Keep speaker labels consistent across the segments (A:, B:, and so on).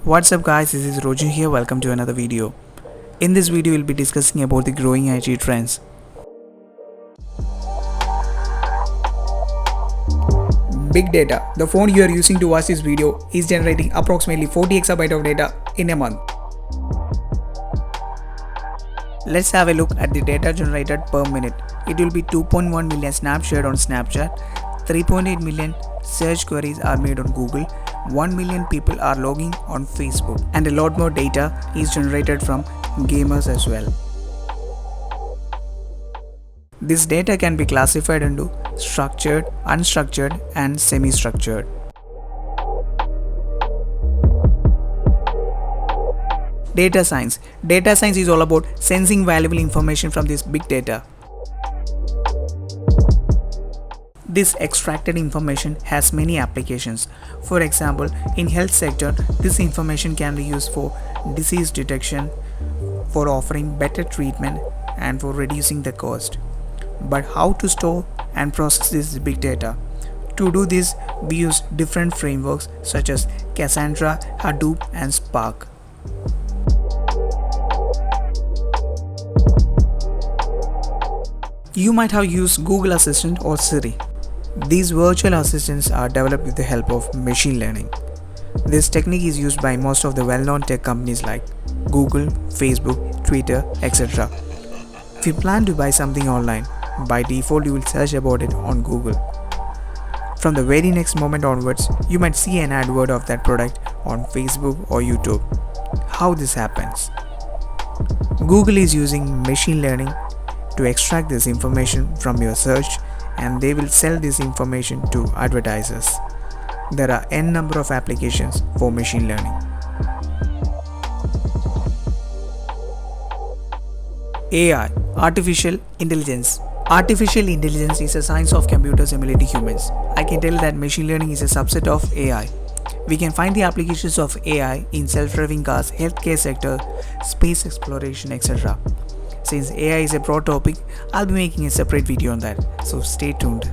A: What's up guys, this is Roju here, welcome to another video. In this video we'll be discussing about the growing IT trends. Big data. The phone you are using to watch this video is generating approximately 40 exabyte of data in a month. Let's have a look at the data generated per minute. It will be 2.1 million snaps shared on Snapchat, 3.8 million search queries are made on Google, 1 million people are logging on Facebook, and a lot more data is generated from gamers as well. This data can be classified into structured, unstructured, and semi-structured. Data science. Data science is all about sensing valuable information from this big data. This extracted information has many applications. For example, in health sector, this information can be used for disease detection, for offering better treatment, and for reducing the cost. But how to store and process this big data? To do this, we use different frameworks such as Cassandra, Hadoop, and Spark. You might have used Google Assistant or Siri. These virtual assistants are developed with the help of machine learning. This technique is used by most of the well-known tech companies like Google, Facebook, Twitter, etc. If you plan to buy something online, by default you will search about it on Google. From the very next moment onwards, you might see an advert of that product on Facebook or YouTube. How this happens? Google is using machine learning to extract this information from your search, and they will sell this information to advertisers. There are n number of applications for machine learning. AI, Artificial Intelligence. Artificial intelligence is a science of computers emulating humans. I can tell that machine learning is a subset of AI. We can find the applications of AI in self-driving cars, healthcare sector, space exploration, etc. Since AI is a broad topic, I'll be making a separate video on that, so stay tuned.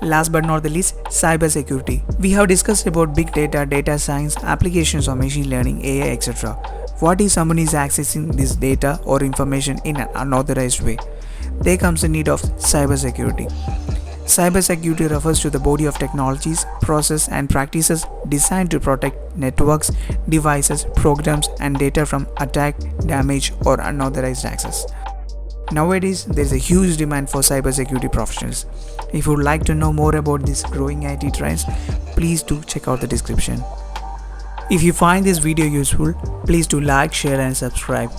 A: Last but not the least, cybersecurity. We have discussed about big data, data science, applications of machine learning, AI, etc. What if someone is accessing this data or information in an unauthorized way? There comes the need of cybersecurity. Cybersecurity refers to the body of technologies, process, and practices designed to protect networks, devices, programs, and data from attack, damage, or unauthorized access. Nowadays, there is a huge demand for cybersecurity professionals. If you would like to know more about these growing IT trends, please do check out the description. If you find this video useful, please do like, share, and subscribe.